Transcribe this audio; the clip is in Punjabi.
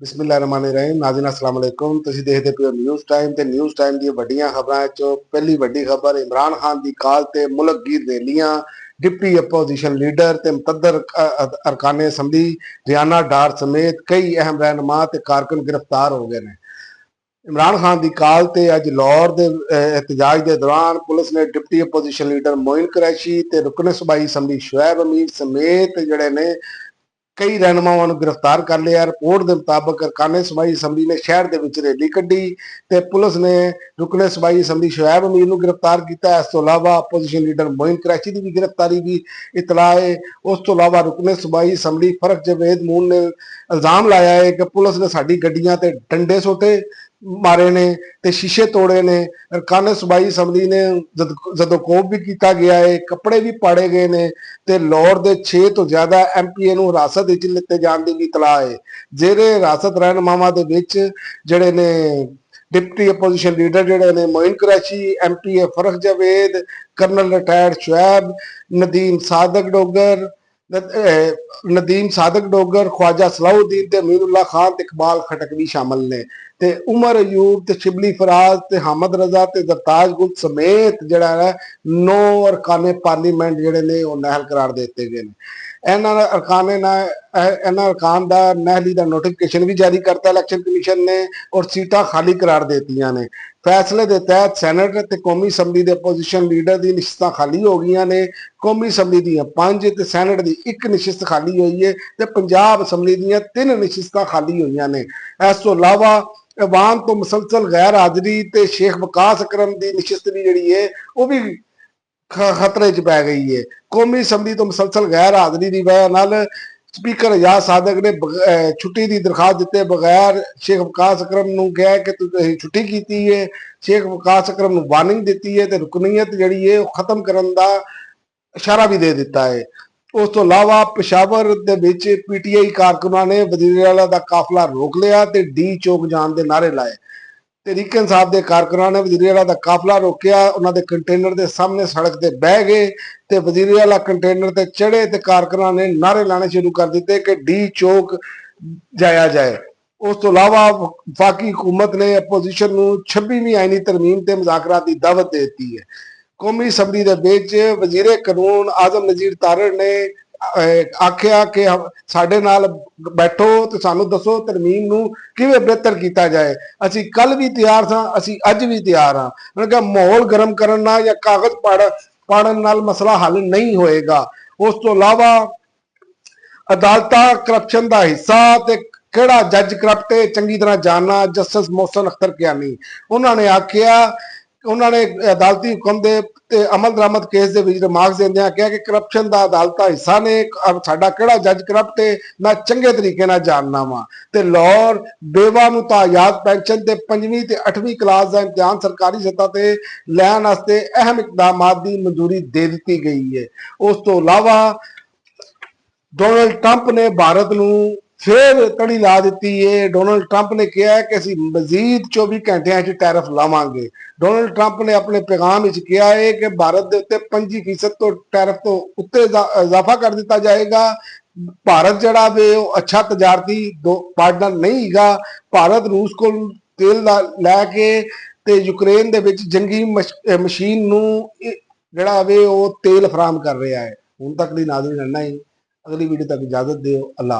ਬਿਸਮਿਲ੍ਲਾਹਿਰਰਹਿਮਾਨਿਰਰਹੀਮ। ਨਾਜ਼ਰੀਨ अस्सलाम वालेकुम। ਤੁਸੀਂ ਦੇਖਦੇ ਪਏ ਹੋ ਨਿਊਜ਼ ਟਾਈਮ ਤੇ ਨਿਊਜ਼ ਟਾਈਮ ਦੀਆਂ ਵੱਡੀਆਂ ਖਬਰਾਂ ਚੋਂ ਪਹਿਲੀ ਵੱਡੀ ਖਬਰ ਇਮਰਾਨ ਖਾਨ ਦੀ ਕਾਲ ਤੇ ਮੁਲਕ ਗੀਰ ਰੈਲੀਆਂ। ਡਿਪਟੀ ਅਪੋਜੀਸ਼ਨ ਲੀਡਰ ਤੇ ਮੁਤੱਦਰ ਅਰਕਾਨੇ ਅਸੈਂਬਲੀ ਰਿਆਨਾ ਡਾਰ ਸਮੇਤ ਕਈ ਅਹਿਮ ਰਹਿਨੁਮਾ ਤੇ ਕਾਰਕੁਨ ਗ੍ਰਿਫਤਾਰ ਹੋ ਗਏ ਨੇ। ਇਮਰਾਨ ਖਾਨ ਦੀ ਕਾਲ ਤੇ ਅੱਜ ਲਾਹੌਰ ਦੇ ਇhtਜਾਜ ਦੇ ਦੌਰਾਨ ਪੁਲਿਸ ਨੇ deputy opposition leader Moeen Qureshi ਤੇ ਰੁਕਨ ਸੂਬਾਈ ਅਸੈਂਬਲੀ ਸ਼ੁਐਬ ਅਮੀਰ ਸਮੇਤ ਜਿਹੜੇ ਨੇ ਕਈ ਰਹਿਨੁਮਾਵਾਂ ਨੂੰ ਗ੍ਰਿਫਤਾਰ ਕਰ ਲਿਆ। ਰਿਪੋਰਟ ਦੇ ਮੁਤਾਬਕ ਅਰਕਾਨੇ ਸੂਬਾਈ ਅਸੈਂਬਲੀ ਨੇ ਸ਼ਹਿਰ ਦੇ ਵਿੱਚ ਰੈਲੀ ਕੱਢੀ ਤੇ ਪੁਲਿਸ ਨੇ ਰੁਕਨੇ ਸੂਬਾਈ ਅਸੈਂਬਲੀ ਸ਼ੁਐਬ ਅਮੀਰ ਨੂੰ ਗ੍ਰਿਫਤਾਰ ਕੀਤਾ। ਇਸ ਤੋਂ ਇਲਾਵਾ ਅਪੋਜੀਸ਼ਨ ਲੀਡਰ ਮੋਇਨ ਕੁਰੈਸ਼ੀ ਦੀ ਵੀ ਗ੍ਰਿਫਤਾਰੀ ਦੀ ਇਤਲਾਹ ਹੈ। ਉਸ ਤੋਂ ਇਲਾਵਾ ਰੁਕਨੇ ਸੂਬਾਈ ਅਸੈਂਬਲੀ ਫਰਕ ਜਵੇਦ ਮੂਨ ਨੇ ਇਲਜ਼ਾਮ ਲਾਇਆ ਹੈ ਕਿ ਪੁਲਿਸ ਨੇ ਸਾਡੀ ਗੱਡੀਆਂ ਤੇ ਡੰਡੇ ਸੋਟੇ ਮਾਰੇ ਨੇ ਤੇ ਸ਼ੀਸ਼ੇ ਤੋੜੇ ਨੇ। ਅਰਕਾਨੇ ਸੂਬਾਈ ਅਸੈਂਬਲੀ ਨੇ ਜਦੋਂ ਕੋਪ ਵੀ ਕੀਤਾ ਗਿਆ ਹੈ, ਕੱਪੜੇ ਵੀ ਪਾੜੇ ਗਏ ਨੇ ਤੇ ਲਾਹੌਰ ਦੇ 6 ਤੋਂ ਜ਼ਿਆਦਾ MPA ਨੂੰ ਹਿਰਾਸਤ ਵਿੱਚ ਲਿੱਤੇ ਜਾਣ ਦੀ ਵੀ ਇਤਲਾਹ ਹੈ। ਜਿਹੜੇ ਹਿਰਾਸਤ ਰਹਿਨੁਮਾਵਾਂ ਦੇ ਵਿੱਚ ਜਿਹੜੇ ਨੇ ਡਿਪਟੀ ਅਪੋਜੀਸ਼ਨ ਲੀਡਰ ਜਿਹੜੇ ਨੇ ਮੋਇਨ ਕੁਰੈਸ਼ੀ, MPA ਫਰਕ ਜਵੇਦ, ਕਰਨਲ ਰਿਟਾਇਰਡ ਸ਼ੁਐਬ, ਨਦੀਮ ਸਾਦਕ ਡੋਗਰ, ख्वाजा सलाहुद्दीन ਤੇ ਅਮੀਰੁल्लाह खान ਤੇ ਇਕਬਾਲ ਖਟਕ ਵੀ ਸ਼ਾਮਲ ਨੇ ਤੇ ਉਮਰ ਅਯੂਬ ਤੇ ਸ਼ਿਬਲੀ ਫਰਾਜ਼ ਤੇ ਹਾਮਦ ਰਜ਼ਾ ਤੇ ਦਰਤਾਜ ਗੁਲ ਸਮੇਤ ਜਿਹੜਾ ਹੈ 9 ਅਰਕਾਨੇ ਪਾਰਲੀਮੈਂਟ ਜਿਹੜੇ ਨੇ ਉਹ ਨਾਅਹਲ ਕਰਾਰ ਦੇ ਦਿੱਤੇ ਗਏ ਨੇ। ਇਹਨਾਂ ਅਰਕਾਨ ਦਾ ਨਾਅਹਲੀ ਦਾ ਨੋਟੀਫਿਕੇਸ਼ਨ ਵੀ ਜਾਰੀ ਕਰਤਾ ਇਲੈਕਸ਼ਨ ਕਮਿਸ਼ਨ ਨੇ ਔਰ ਸੀਟਾਂ ਖਾਲੀ ਕਰਾਰ ਦੇ ਦਿੱਤੀਆਂ ਨੇ। ਫੈਸਲੇ ਦੇ ਤਹਿਤ ਸੈਨੇਟ ਤੇ ਕੌਮੀ ਅਸੈਂਬਲੀ ਦੇ ਅਪੋਜੀਸ਼ਨ ਲੀਡਰ ਦੀ ਨਿਸ਼ਸਤਾਂ ਖਾਲੀ ਹੋ ਗਈਆਂ ਨੇ। ਕੌਮੀ ਅਸੈਂਬਲੀ ਦੀਆਂ 5 ਤੇ ਸੈਨੇਟ ਦੀ 1 ਨਿਸ਼ਸਤ ਖਾਲੀ ਹੋਈ ਹੈ ਤੇ ਪੰਜਾਬ ਅਸੈਂਬਲੀ ਦੀਆਂ 3 ਨਿਸ਼ਸਤਾਂ ਖਾਲੀ ਹੋਈਆਂ ਨੇ। ਇਸ ਤੋਂ ਇਲਾਵਾ ਅਵਾਮ ਤੋਂ ਮੁਸਲਸਲ ਗੈਰ ਹਾਜ਼ਰੀ ਤੇ ਸ਼ੇਖ ਵਕਾਸ ਅਕਰਮ ਦੀ ਨਿਸ਼ਸਤ ਵੀ ਜਿਹੜੀ ਹੈ ਉਹ ਵੀ ਖਤਰੇ 'ਚ ਪੈ ਗਈ ਹੈ। ਕੌਮੀ ਅਸੈਂਬਲੀ ਤੋਂ ਮੁਸਲਸਲ ਗੈਰ ਹਾਜ਼ਰੀ ਦੀ ਵਜ੍ਹਾ ਨਾਲ ਸਪੀਕਰ ਇਜਾਜ਼ ਸਾਦਕ ਨੇ ਛੁੱਟੀ ਦੀ ਦਰਖਾਸਤ ਦਿੱਤੇ ਬਗੈਰ ਸ਼ੇਖ ਵਕਾਸ ਅਕਰਮ ਨੂੰ ਕਿਹਾ ਕਿ ਤੁਸੀਂ ਛੁੱਟੀ ਕੀਤੀ ਹੈ। ਸ਼ੇਖ ਵਕਾਸ ਅਕਰਮ ਨੂੰ ਵਾਰਨਿੰਗ ਦਿੱਤੀ ਹੈ ਤੇ ਰੁਕਨੀਅਤ ਜਿਹੜੀ ਹੈ ਉਹ ਖਤਮ ਕਰਨ ਦਾ ਇਸ਼ਾਰਾ ਵੀ ਦੇ ਦਿੱਤਾ ਹੈ। ਉਸ ਤੋਂ ਇਲਾਵਾ ਪਿਸ਼ਾਵਰ ਦੇ ਵਿੱਚ PTI ਕਾਰਕੁਨਾਂ ਨੇ ਵਜ਼ੀਰ ਆਲਾ ਦਾ ਕਾਫਲਾ ਰੋਕ ਲਿਆ ਤੇ ਡੀ ਚੌਕ ਜਾਣ ਦੇ ਨਾਅਰੇ ਲਾਏ। ਤਹਿਰੀਕ ਇਨਸਾਫ ਦੇ ਕਾਰਕੁਨਾਂ ਨੇ ਵਜ਼ੀਰ ਆਲਾ ਦਾ ਕਾਫਲਾ ਰੋਕਿਆ, ਉਹਨਾਂ ਦੇ ਕੰਟੇਨਰ ਦੇ ਸਾਹਮਣੇ ਸੜਕ ਤੇ ਬਹਿ ਗਏ ਤੇ ਵਜ਼ੀਰ ਆਲਾ ਕੰਟੇਨਰ ਤੇ ਚੜੇ ਤੇ ਕਾਰਕੁਨਾਂ ਨੇ ਨਾਅਰੇ ਲਾਣੇ ਸ਼ੁਰੂ ਕਰ ਦਿੱਤੇ ਕਿ ਡੀ ਚੌਕ ਜਾਇਆ ਜਾਏ। ਉਸ ਤੋਂ ਇਲਾਵਾ ਵਫਾਕੀ ਹੁਕੂਮਤ ਨੇ ਅਪੋਜੀਸ਼ਨ ਨੂੰ 26ਵੀਂ ਆਈਨੀ ਤਰਮੀਮ ਤੇ ਮੁਜ਼ਾਕਰਾਤ ਦੀ ਦਾਵਤ ਦੇ ਦਿੱਤੀ ਹੈ। ਕੌਮੀ ਅਸੈਂਬਲੀ ਦੇ ਵਿੱਚ ਵਜ਼ੀਰ ਕਾਨੂੰਨ ਆਜ਼ਮ ਨਜ਼ੀਰ ਤਾਰੜ ਨੇ ਆਖਿਆ ਕਿ ਸਾਡੇ ਨਾਲ ਬੈਠੋ ਤੇ ਸਾਨੂੰ ਦੱਸੋ ਤਰਮੀਮ ਨੂੰ ਕਿਵੇਂ ਬਿਹਤਰ ਕੀਤਾ ਜਾਏ। ਅਸੀਂ ਕੱਲ ਵੀ ਤਿਆਰ ਸਾਂ, ਅਸੀਂ ਅੱਜ ਵੀ ਤਿਆਰ ਹਾਂ। ਉਹਨਾਂ ਕਿਹਾ ਮਾਹੌਲ ਗਰਮ ਕਰਨ ਨਾਲ ਜਾਂ ਕਾਗਜ਼ ਪਾੜਨ ਨਾਲ ਮਸਲਾ ਹੱਲ ਨਹੀਂ ਹੋਏਗਾ। ਉਸ ਤੋਂ ਇਲਾਵਾ ਅਦਾਲਤਾਂ ਕਰਪਸ਼ਨ ਦਾ ਹਿੱਸਾ ਤੇ ਕਿਹੜਾ ਜੱਜ ਕਰਪਟ ਹੈ ਚੰਗੀ ਤਰ੍ਹਾਂ ਜਾਣਨਾ। ਜਸਟਿਸ ਮੋਹਸਨ ਅਖਤਰ ਕਿਆਨੀ ਉਹਨਾਂ ਨੇ ਆਖਿਆ, ਉਹਨਾਂ ਨੇ ਅਦਾਲਤੀ ਹੁਕਮ ਦੇ ਤੇ ਅਮਲ ਦਰਾਮਦ ਕੇਸ ਦੇ ਵਿੱਚ ਰਿਮਾਰਕਸ ਦਿੰਦਿਆਂ ਕਿਹਾ ਕਿ ਕਰਪਸ਼ਨ ਦਾ ਅਦਾਲਤਾਂ ਹਿੱਸਾ ਨੇ। ਸਾਡਾ ਕਿਹੜਾ ਜੱਜ ਕਰਪਟ ਹੈ ਮੈਂ ਚੰਗੇ ਤਰੀਕੇ ਨਾਲ ਜਾਣਨਾ ਵਾਂ। ਤੇ ਲਾਹੌਰ ਬੇਵਾ ਨੂੰ ਤਾਯਾਦ ਪੈਨਸ਼ਨ ਤੇ 5ਵੀਂ ਤੇ 8ਵੀਂ ਕਲਾਸ ਦਾ ਇਮਤਿਹਾਨ ਸਰਕਾਰੀ ਸਤ੍ਹਾ ਤੇ ਲੈਣ ਵਾਸਤੇ ਅਹਿਮ ਇਕਦਾਮਾਤ ਦੀ ਮਨਜ਼ੂਰੀ ਦੇ ਦਿੱਤੀ ਗਈ ਹੈ। ਉਸ ਤੋਂ ਇਲਾਵਾ ਡੋਨਲਡ ਟਰੰਪ ਨੇ ਭਾਰਤ ਨੂੰ ਫਿਰ ਤੜੀ ਲਾ ਦਿੱਤੀ ਹੈ। ਡੋਨਲਡ ਟਰੰਪ ਨੇ ਕਿਹਾ ਕਿ ਅਸੀਂ ਮਜ਼ੀਦ 24 ਘੰਟਿਆਂ 'ਚ ਟੈਰਿਫ ਲਾਵਾਂਗੇ। ਡੋਨਲਡ ਟਰੰਪ ਨੇ ਆਪਣੇ ਪੈਗਾਮ ਵਿੱਚ ਕਿਹਾ ਹੈ ਕਿ ਭਾਰਤ ਦੇ ਉੱਤੇ 25% ਤੋਂ ਟੈਰਿਫ ਤੋਂ ਉੱਤੇ ਇਜ਼ਾਫਾ ਕਰ ਦਿੱਤਾ ਜਾਏਗਾ। ਭਾਰਤ ਜਿਹੜਾ ਵੇ ਉਹ ਅੱਛਾ ਤਜਾਰਤੀ ਪਾਰਟਨਰ ਨਹੀਂ ਹੈਗਾ। ਭਾਰਤ ਰੂਸ ਕੋਲ ਤੇਲ ਲੈ ਕੇ ਤੇ ਯੂਕਰੇਨ ਦੇ ਵਿੱਚ ਜੰਗੀ ਮਸ਼ੀਨ ਨੂੰ ਜਿਹੜਾ ਵੇ ਉਹ ਤੇਲ ਫਰਾਹਮ ਕਰ ਰਿਹਾ ਹੈ। ਹੁਣ ਤੱਕ ਦੀ ਨਾਜ਼ਰੀਨ ਇੰਨਾ ਹੀ। ਅਗਲੀ ਵੀਡੀਓ ਤੱਕ ਇਜਾਜ਼ਤ ਦਿਓ। ਅੱਲਾਹ।